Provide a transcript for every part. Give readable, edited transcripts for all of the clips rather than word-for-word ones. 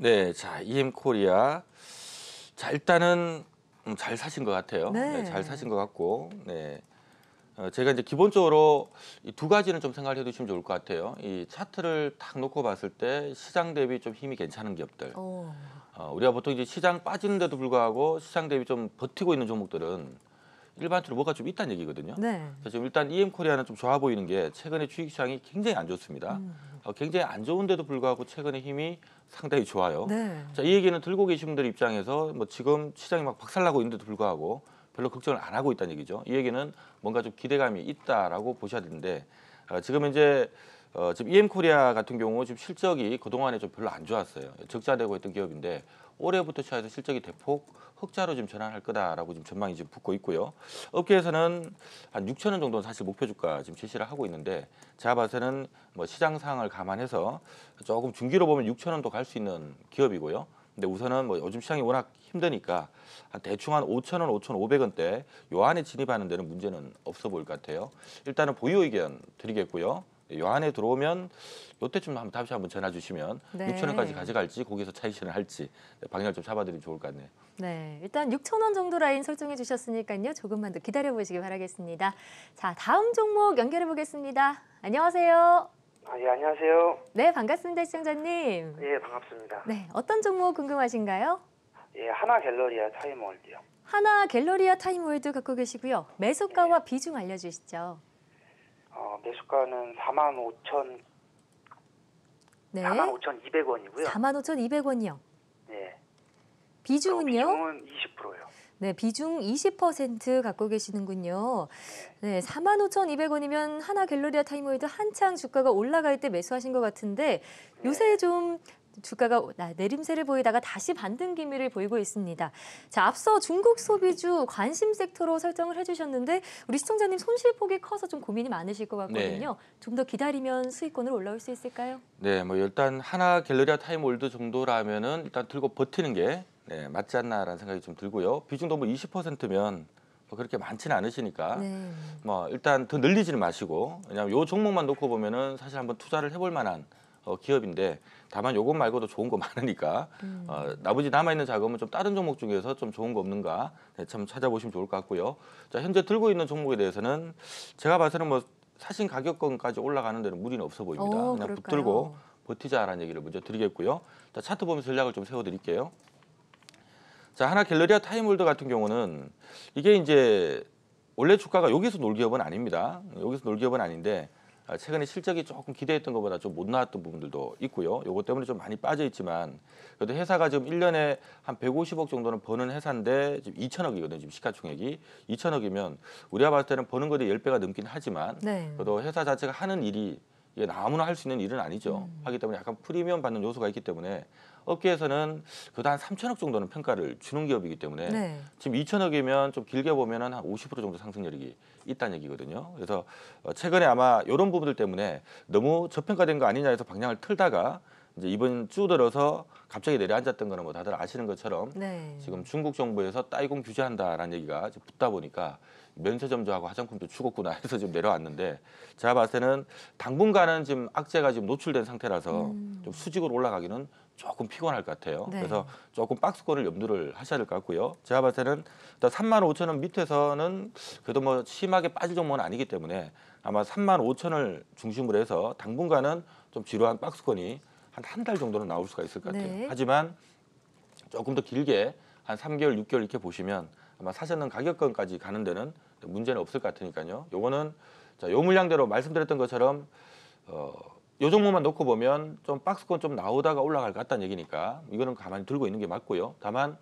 네, 자, EM코리아. 자, 일단은 잘 사신 것 같아요. 네. 네, 잘 사신 것 같고, 네. 제가 이제 기본적으로 이 두 가지는 좀 생각을 해두시면 좋을 것 같아요. 이 차트를 딱 놓고 봤을 때 시장 대비 좀 힘이 괜찮은 기업들. 우리가 보통 이제 시장 빠지는데도 불구하고 시장 대비 좀 버티고 있는 종목들은 일반적으로 뭐가 좀 있다는 얘기거든요. 네. 그래서 지금 일단 EM코리아는 좀 좋아 보이는 게 최근에 주식시장이 굉장히 안 좋습니다. 굉장히 안 좋은데도 불구하고 최근에 힘이 상당히 좋아요. 네. 자, 이 얘기는 들고 계신 분들 입장에서 뭐 지금 시장이 막 박살나고 있는데도 불구하고 별로 걱정을 안 하고 있다는 얘기죠. 이 얘기는 뭔가 좀 기대감이 있다라고 보셔야 되는데 지금 이제 지금 EM코리아 같은 경우 지금 실적이 그동안에 좀 별로 안 좋았어요. 적자되고 있던 기업인데 올해부터 시작해서 실적이 대폭 흑자로 지금 전환할 거다라고 지금 전망이 지금 붙고 있고요. 업계에서는 한 6천 원 정도는 사실 목표 주가 지금 제시를 하고 있는데 제가 봐서는 뭐 시장 상황을 감안해서 조금 중기로 보면 6천 원도 갈 수 있는 기업이고요. 근데 우선은 뭐 요즘 시장이 워낙 힘드니까 대충 한 5천 원, 5,500원대 요 안에 진입하는 데는 문제는 없어 보일 것 같아요. 일단은 보유 의견 드리겠고요. 요 안에 들어오면 요때쯤 다시 한번 전화 주시면 네. 6천 원까지 가져갈지 거기서 차익 실현할지 방향을 좀 잡아드리면 좋을 것 같네요. 네, 일단 6천 원 정도 라인 설정해 주셨으니까요. 조금만 더 기다려 보시기 바라겠습니다. 자, 다음 종목 연결해 보겠습니다. 안녕하세요. 예, 안녕하세요. 네, 반갑습니다, 시청자님. 예, 반갑습니다. 네, 어떤 종목 궁금하신가요? 예, 하나갤러리아 타임월드요. 하나갤러리아 타임월드 갖고 계시고요. 매수가와 비중 알려주시죠. 매수가는 45,000, 네, 45,200원이고요. 45,200원이요. 예. 비중은요? 비중은 20%요. 네, 비중 20% 갖고 계시는군요. 네, 45,200원이면 하나갤러리아 타임월드 한창 주가가 올라갈 때 매수하신 것 같은데 요새 좀 주가가 내림세를 보이다가 다시 반등 기미를 보이고 있습니다. 자, 앞서 중국 소비주 관심 섹터로 설정을 해주셨는데 우리 시청자님 손실폭이 커서 좀 고민이 많으실 것 같거든요. 좀 더 기다리면 수익권으로 올라올 수 있을까요? 네, 뭐 일단 하나갤러리아 타임월드 정도라면은 일단 들고 버티는 게 맞지 않나라는 생각이 좀 들고요. 비중도 뭐 20%면 뭐 그렇게 많지는 않으시니까 네. 뭐 일단 더 늘리지는 마시고 왜냐하면 요 종목만 놓고 보면은 사실 한번 투자를 해볼 만한 기업인데 다만 요것 말고도 좋은 거 많으니까 나머지 남아있는 자금은 좀 다른 종목 중에서 좀 좋은 거 없는가 참 찾아보시면 좋을 것 같고요. 자, 현재 들고 있는 종목에 대해서는 제가 봐서는 뭐 사신 가격권까지 올라가는 데는 무리는 없어 보입니다. 그냥 그럴까요? 붙들고 버티자라는 얘기를 먼저 드리겠고요. 자, 차트 보면서 전략을 좀 세워드릴게요. 자, 하나갤러리아 타임월드 같은 경우는 이게 이제 원래 주가가 여기서 놀 기업은 아닙니다. 여기서 놀 기업은 아닌데 최근에 실적이 조금 기대했던 것보다 좀 못 나왔던 부분들도 있고요. 요것 때문에 좀 많이 빠져 있지만 그래도 회사가 지금 1년에 한 150억 정도는 버는 회사인데 지금 2천억이거든요. 지금 시가총액이 2천억이면 우리가 봤을 때는 버는 거에 10배가 넘긴 하지만 그래도 회사 자체가 하는 일이 이게 아무나 할 수 있는 일은 아니죠. 하기 때문에 약간 프리미엄 받는 요소가 있기 때문에 업계에서는 그래도 한 3천억 정도는 평가를 주는 기업이기 때문에 지금 2천억이면 좀 길게 보면은 한 50% 정도 상승률이 있다는 얘기거든요. 그래서 최근에 아마 이런 부분들 때문에 너무 저평가된 거 아니냐 해서 방향을 틀다가 이제 이번 주 들어서 갑자기 내려앉았던 거는 뭐 다들 아시는 것처럼 지금 중국 정부에서 따이공 규제한다라는 얘기가 붙다 보니까 면세점주하고 화장품도 죽었구나 해서 지금 내려왔는데 제가 봤을 때는 당분간은 지금 악재가 지금 노출된 상태라서 좀 수직으로 올라가기는 조금 피곤할 것 같아요. 그래서 조금 박스권을 염두를 하셔야 될 것 같고요. 제가 봤을 때는 35,000원 밑에서는 그래도 뭐 심하게 빠질 종목은 아니기 때문에 아마 35,000원을 중심으로 해서 당분간은 좀 지루한 박스권이 한 달 정도는 나올 수가 있을 것 같아요. 하지만 조금 더 길게 한 3개월, 6개월 이렇게 보시면 아마 사셨는 가격권까지 가는 데는 문제는 없을 것 같으니까요. 요거는 자, 요 물량대로 말씀드렸던 것처럼 요 종목만 놓고 보면 좀 박스권 좀 나오다가 올라갈 것 같다는 얘기니까 이거는 가만히 들고 있는 게 맞고요. 다만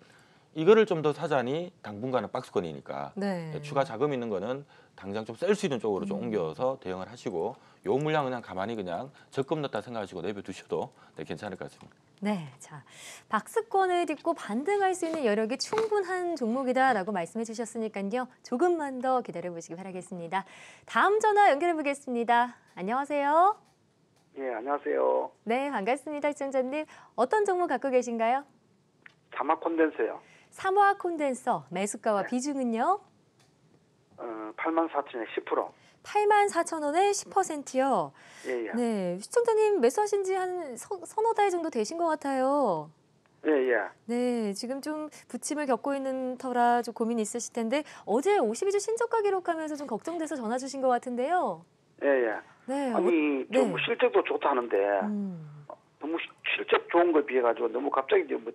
이거를 좀 더 사자니 당분간은 박스권이니까 추가 자금 있는 거는 당장 좀 셀 수 있는 쪽으로 좀 옮겨서 대응을 하시고 요 물량 그냥 가만히 그냥 적금 넣었다 생각하시고 내버두셔도 괜찮을 것 같습니다. 네, 자, 박스권을 딛고 반등할 수 있는 여력이 충분한 종목이다라고 말씀해 주셨으니까요. 조금만 더 기다려 보시기 바라겠습니다. 다음 전화 연결해 보겠습니다. 안녕하세요. 예, 안녕하세요. 네, 반갑습니다, 시청자님. 어떤 종목 갖고 계신가요? 사막 콘덴서요. 삼화 콘덴서 매수가와 비중은요? 84,000에 10%. 84,000원에 10%요. 예. 네, 시청자님 매수하신 지 한 서너 달 정도 되신 것 같아요. 예, 예. 네, 지금 좀 부침을 겪고 있는 터라 좀 고민이 있으실 텐데 어제 52주 신저가 기록하면서 좀 걱정돼서 전화 주신 것 같은데요. 예, 예. 네, 아니, 네. 좀 실적도 좋다는데 너무 실적 좋은 거에 비해 가지고 너무 갑자기 좀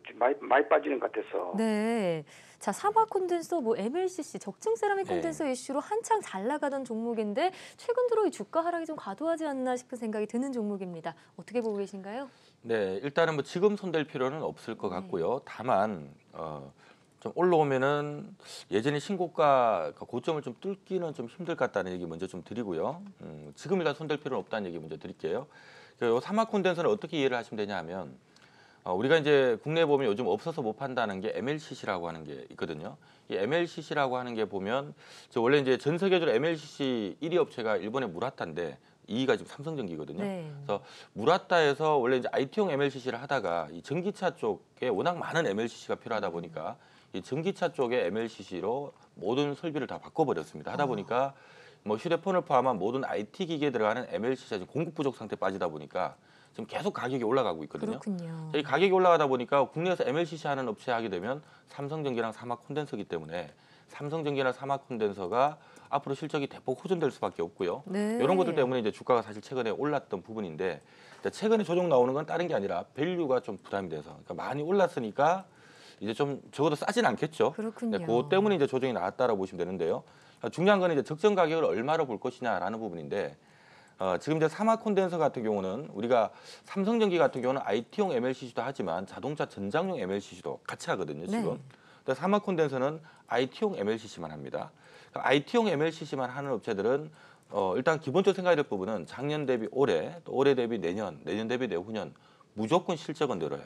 많이 빠지는 것 같아서. 네. 자, 사마 콘덴서, 뭐 MLCC, 적층 세라믹 콘덴서 네. 이슈로 한창 잘 나가던 종목인데 최근 들어 이 주가 하락이 좀 과도하지 않나 싶은 생각이 드는 종목입니다. 어떻게 보고 계신가요? 네, 일단은 뭐 지금 손댈 필요는 없을 것 네. 같고요. 다만 좀 올라오면은 예전에 신고가 고점을 좀 뚫기는 좀 힘들 것 같다는 얘기 먼저 좀 드리고요. 지금 일단 손댈 필요는 없다는 얘기 먼저 드릴게요. 요 사막 콘덴서는 어떻게 이해를 하시면 되냐면 우리가 이제 국내에 보면 요즘 없어서 못 판다는 게 MLCC라고 하는 게 있거든요. 이 MLCC라고 하는 게 보면 원래 이제 전 세계적으로 MLCC 1위 업체가 일본의 무라타인데 2위가 지금 삼성전기거든요. 네. 그래서 무라타에서 원래 이제 IT용 MLCC를 하다가 이 전기차 쪽에 워낙 많은 MLCC가 필요하다 보니까 이 전기차 쪽의 MLCC로 모든 설비를 다 바꿔버렸습니다. 하다 보니까 뭐 휴대폰을 포함한 모든 IT 기기에 들어가는 MLCC가 지금 공급 부족 상태 빠지다 보니까 지금 계속 가격이 올라가고 있거든요. 그렇군요. 이 가격이 올라가다 보니까 국내에서 MLCC 하는 업체 하게 되면 삼성전기랑 사막 콘덴서기 때문에 삼성전기나 사막 콘덴서가 앞으로 실적이 대폭 호전될 수밖에 없고요. 네. 이런 것들 때문에 이제 주가가 사실 최근에 올랐던 부분인데 최근에 조정 나오는 건 다른 게 아니라 밸류가 좀 부담이 돼서 그러니까 많이 올랐으니까 이제 좀 적어도 싸진 않겠죠. 그렇군요. 그것 때문에 이제 조정이 나왔다라고 보시면 되는데요. 중요한 건 이제 적정 가격을 얼마로 볼 것이냐라는 부분인데 지금 이제 사막 콘덴서 같은 경우는 우리가 삼성전기 같은 경우는 IT용 MLCC도 하지만 자동차 전장용 MLCC도 같이 하거든요. 지금. 네. 근데 사막 콘덴서는 IT용 MLCC만 합니다. 그러니까 IT용 MLCC만 하는 업체들은 일단 기본적으로 생각해야 될 부분은 작년 대비 올해, 또 올해 대비 내년, 내년 대비 내후년 무조건 실적은 늘어요.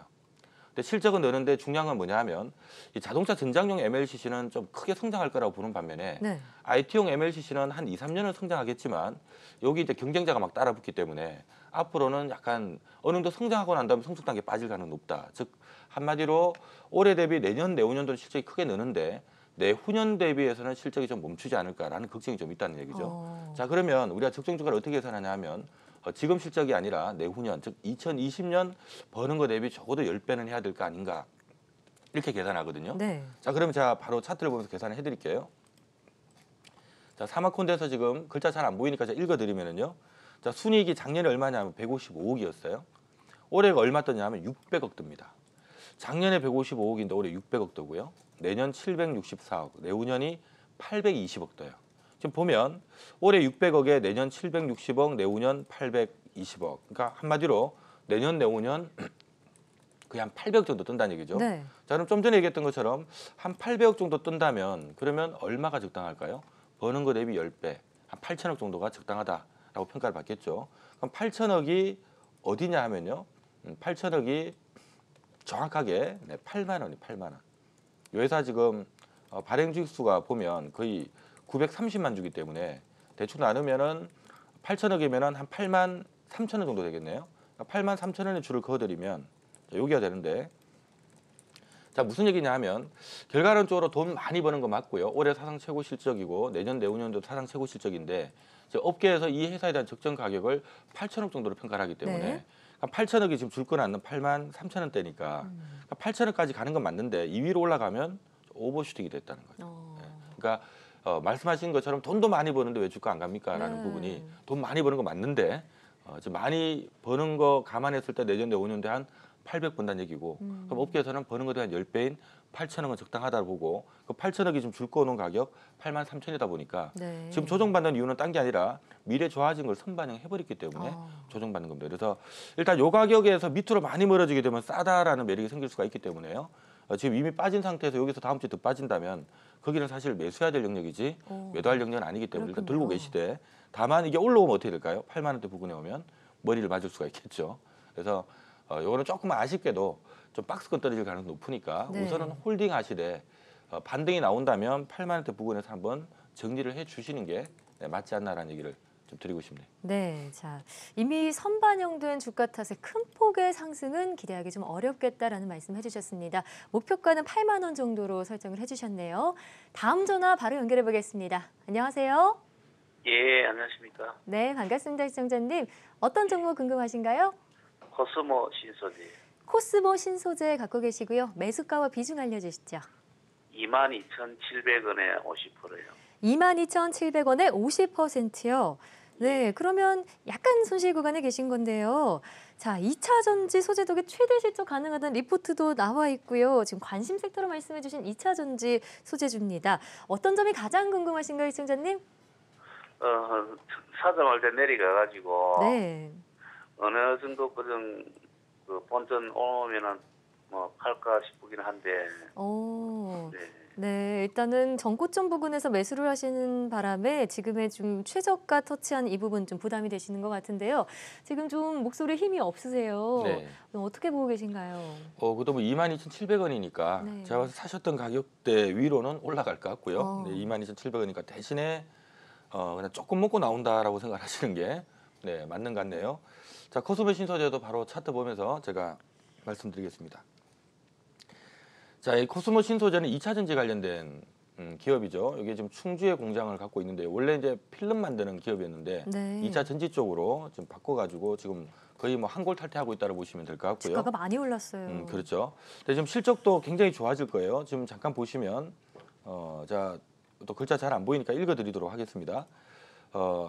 근데 실적은 느는데 중요한 건 뭐냐 하면 이 자동차 전장용 MLCC는 좀 크게 성장할 거라고 보는 반면에 네. IT용 MLCC는 한 2, 3년은 성장하겠지만 여기 이제 경쟁자가 막 따라붙기 때문에 앞으로는 약간 어느 정도 성장하고 난 다음에 성숙 단계 빠질 가능성이 높다. 즉 한마디로 올해 대비 내년, 내후년도는 실적이 크게 느는데 내후년 대비해서는 실적이 좀 멈추지 않을까라는 걱정이 좀 있다는 얘기죠. 자, 그러면 우리가 적정 주가를 어떻게 계산하냐 하면 지금 실적이 아니라 내후년, 즉 2020년 버는 거 대비 적어도 10배는 해야 될 거 아닌가 이렇게 계산하거든요. 네. 자, 그러면 제가 바로 차트를 보면서 계산을 해드릴게요. 자, 사막 콘덴서 지금 글자 잘 안 보이니까 제가 읽어드리면은요. 자, 순이익이 작년에 얼마냐면 155억이었어요. 올해가 얼마 떴냐면 600억 뜹니다. 작년에 155억인데 올해 600억 뜨고요. 내년 764억, 내후년이 820억 떠요. 지금 보면 올해 600억에 내년 760억, 내후년 820억. 그러니까 한마디로 내년, 내후년 거의 한 800억 정도 뜬다는 얘기죠. 네. 자, 그럼 좀 전에 얘기했던 것처럼 한 800억 정도 뜬다면 그러면 얼마가 적당할까요? 버는 거 대비 10배, 한 8천억 정도가 적당하다라고 평가를 받겠죠. 그럼 8천억이 어디냐 하면요. 8천억이 정확하게 8만 원이 8만 원. 이 회사 지금 발행 주식수가 보면 거의 930만 주기 때문에 대충 나누면은 8천억이면은 한 8만 3천 원 정도 되겠네요. 8만 3천 원의 주를 그어드리면 여기가 되는데 자, 무슨 얘기냐 하면 결과론적으로 돈 많이 버는 거 맞고요. 올해 사상 최고 실적이고 내년 내후년도 사상 최고 실적인데 이제 업계에서 이 회사에 대한 적정 가격을 8천억 정도로 평가를 하기 때문에 네. 8천억이 지금 줄 건 않는 8만 3천 원대니까 8천억까지 가는 건 맞는데 2위로 올라가면 오버슈팅이 됐다는 거죠. 그러니까 말씀하신 것처럼 돈도 많이 버는데 왜 주가 안 갑니까? 라는 네. 부분이 돈 많이 버는 거 맞는데 지금 많이 버는 거 감안했을 때 내년 내후년도에 한 800 번다는 얘기고 그럼 업계에서는 버는 거에 한 10배인 8천억은 적당하다고 보고 그 8천억이 지금 줄 거놓은 가격 8만 3천이다 보니까 네. 지금 조정받는 이유는 딴 게 아니라 미래 좋아진 걸 선반영해버렸기 때문에 조정받는 겁니다. 그래서 일단 요 가격에서 밑으로 많이 멀어지게 되면 싸다라는 매력이 생길 수가 있기 때문에요. 지금 이미 빠진 상태에서 여기서 다음 주에 더 빠진다면 거기는 사실 매수해야 될 영역이지 매도할 영역은 아니기 때문에 일단 들고 그렇군요. 계시되 다만 이게 올라오면 어떻게 될까요? 8만 원대 부근에 오면 머리를 맞을 수가 있겠죠. 그래서 요거는 조금 아쉽게도 좀 박스권 떨어질 가능성이 높으니까 네. 우선은 홀딩 하시되 반등이 나온다면 8만 원대 부근에서 한번 정리를 해 주시는 게 맞지 않나라는 얘기를 좀 드리고 싶네요. 네, 자 이미 선반영된 주가 탓에 큰 폭의 상승은 기대하기 좀 어렵겠다라는 말씀 해주셨습니다. 목표가는 8만 원 정도로 설정을 해주셨네요. 다음 전화 바로 연결해 보겠습니다. 안녕하세요. 예, 안녕하십니까. 네, 반갑습니다, 시청자님. 어떤 종목 궁금하신가요? 코스모 신소재. 코스모 신소재 갖고 계시고요. 매수가와 비중 알려주시죠. 22,700원에 50%요. 22,700원에 50%요. 네, 그러면 약간 손실 구간에 계신 건데요. 자, 2차 전지 소재독의 최대 실적 가능하다는 리포트도 나와 있고요. 지금 관심 섹터로 말씀해 주신 2차 전지 소재주입니다. 어떤 점이 가장 궁금하신가요, 시청자님? 사정할 때 내려가가지고 네. 어느 정도 그 본전 오면은 뭐 팔까 싶긴 한데. 오. 네. 네, 일단은 전고점 부근에서 매수를 하시는 바람에 지금의 좀 최저가 터치한 이 부분 좀 부담이 되시는 것 같은데요. 지금 좀 목소리에 힘이 없으세요. 네. 어떻게 보고 계신가요? 그것도 뭐 22,700원이니까 네. 제가 봐서 사셨던 가격대 위로는 올라갈 것 같고요. 어. 네, 22,700원이니까 대신에 그냥 조금 먹고 나온다라고 생각하시는 게 네, 맞는 것 같네요. 자, 코스모 신소재도 바로 차트 보면서 제가 말씀드리겠습니다. 자, 이 코스모 신소재는 2차 전지 관련된 기업이죠. 이게 지금 충주에 공장을 갖고 있는데 원래 이제 필름 만드는 기업이었는데 네. 2차 전지 쪽으로 지금 바꿔가지고 지금 거의 뭐 한골탈퇴하고 있다고 보시면 될 것 같고요. 주가가 많이 올랐어요. 그렇죠. 근데 지금 실적도 굉장히 좋아질 거예요. 지금 잠깐 보시면 자, 또 글자 잘 안 보이니까 읽어드리도록 하겠습니다.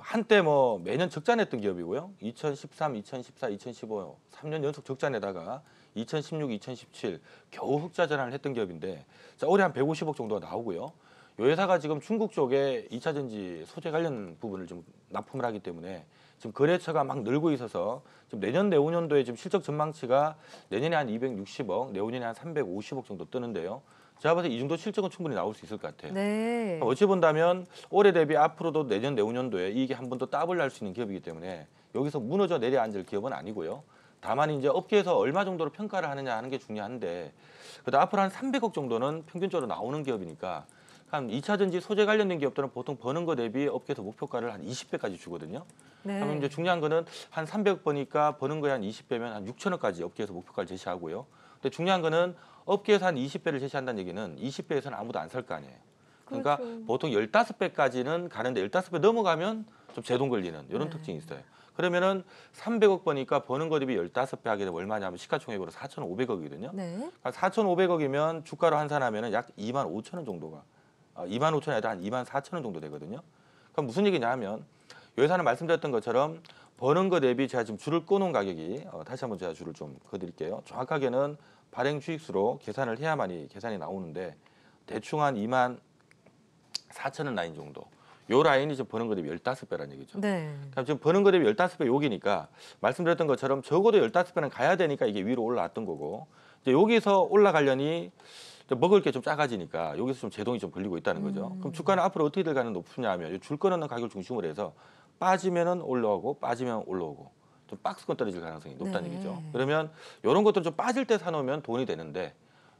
한때 뭐 매년 적자냈던 기업이고요. 2013, 2014, 2015 3년 연속 적자내다가 2016, 2017 겨우 흑자 전환을 했던 기업인데 자, 올해 한 150억 정도가 나오고요. 이 회사가 지금 중국 쪽에 2차 전지 소재 관련 부분을 좀 납품을 하기 때문에 지금 거래처가 막 늘고 있어서 지금 내년 내후년도에 지금 실적 전망치가 내년에 한 260억, 내후년에 한 350억 정도 뜨는데요. 제가 봐서 이 정도 실적은 충분히 나올 수 있을 것 같아요. 네. 어찌 본다면 올해 대비 앞으로도 내년 내후년도에 이게 한 번 더 더블 날 수 있는 기업이기 때문에 여기서 무너져 내려앉을 기업은 아니고요. 다만 이제 업계에서 얼마 정도로 평가를 하느냐 하는 게 중요한데 그래도 앞으로 한 300억 정도는 평균적으로 나오는 기업이니까 한 2차 전지 소재 관련된 기업들은 보통 버는 거 대비 업계에서 목표가를 한 20배까지 주거든요. 네. 그러면 이제 중요한 거는 한 300억 버니까 버는 거에 한 20배면 한 6천억까지 업계에서 목표가를 제시하고요. 근데 중요한 거는 업계에서 한 20배를 제시한다는 얘기는 20배에서는 아무도 안 살 거 아니에요. 그러니까 그렇죠. 보통 15배까지는 가는데 15배 넘어가면 좀 제동 걸리는 이런 네. 특징이 있어요. 그러면은 300억 버니까 버는 거 대비 15배 하게 되면 얼마냐면 시가총액으로 4,500억이거든요. 네. 4,500억이면 주가로 환산하면은 약 2만 5천 원 정도가 2만 5천 원이 아니라 한 2만 4천 원 정도 되거든요. 그럼 무슨 얘기냐 하면 이 회사는 말씀드렸던 것처럼 버는 거 대비 제가 지금 줄을 꺼놓은 가격이 다시 한번 제가 줄을 좀 그어드릴게요. 정확하게는 발행 주익수로 계산을 해야만이 계산이 나오는데 대충 한 2만 4천 원 라인 정도. 요 라인이 지금 버는 거 대비 15배라는 얘기죠. 네. 그럼 지금 버는 거 대비 15배 여기니까 말씀드렸던 것처럼 적어도 15배는 가야 되니까 이게 위로 올라왔던 거고 이제 여기서 올라가려니 먹을 게 좀 작아지니까 여기서 좀 제동이 좀 걸리고 있다는 거죠. 그럼 주가는 앞으로 어떻게 될 가능성이 높으냐 하면 줄 거는 가격을 중심으로 해서 빠지면은 올라오고 빠지면 올라오고 좀 박스권 떨어질 가능성이 높다는 네. 얘기죠. 그러면 이런 것들 좀 빠질 때 사놓으면 돈이 되는데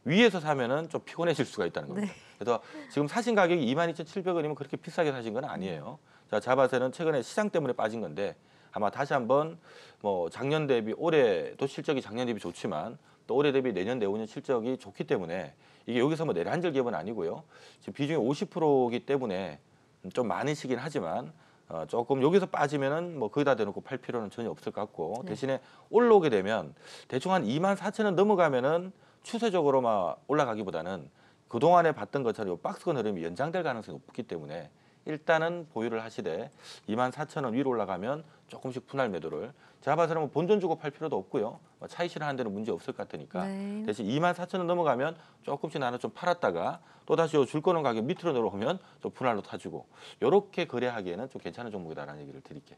위에서 사면은 좀 피곤해질 수가 있다는 겁니다. 네. 그래서 지금 사신 가격이 22,700원이면 그렇게 비싸게 사신 건 아니에요. 자, 자바세는 최근에 시장 때문에 빠진 건데 아마 다시 한번 뭐 작년 대비 올해도 실적이 작년 대비 좋지만 또 올해 대비 내년 내후년 실적이 좋기 때문에 이게 여기서 뭐 내려앉을 기업은 아니고요. 지금 비중이 50%이기 때문에 좀 많으시긴 하지만 조금 여기서 빠지면은 뭐 거기다 대놓고 팔 필요는 전혀 없을 것 같고 네. 대신에 올라오게 되면 대충 한 2만 4천 원 넘어가면은 추세적으로 막 올라가기보다는 그동안에 봤던 것처럼 박스권 흐름이 연장될 가능성이 높기 때문에 일단은 보유를 하시되 2만 4천 원 위로 올라가면 조금씩 분할 매도를 제가 봐서는 뭐 본전 주고 팔 필요도 없고요. 차익 실현하는 데는 문제 없을 것 같으니까 네. 대신 2만 4천 원 넘어가면 조금씩 나는 좀 팔았다가 또 다시 줄 거는 가격 밑으로 내려오면 좀 분할로 타주고 이렇게 거래하기에는 좀 괜찮은 종목이다라는 얘기를 드릴게요.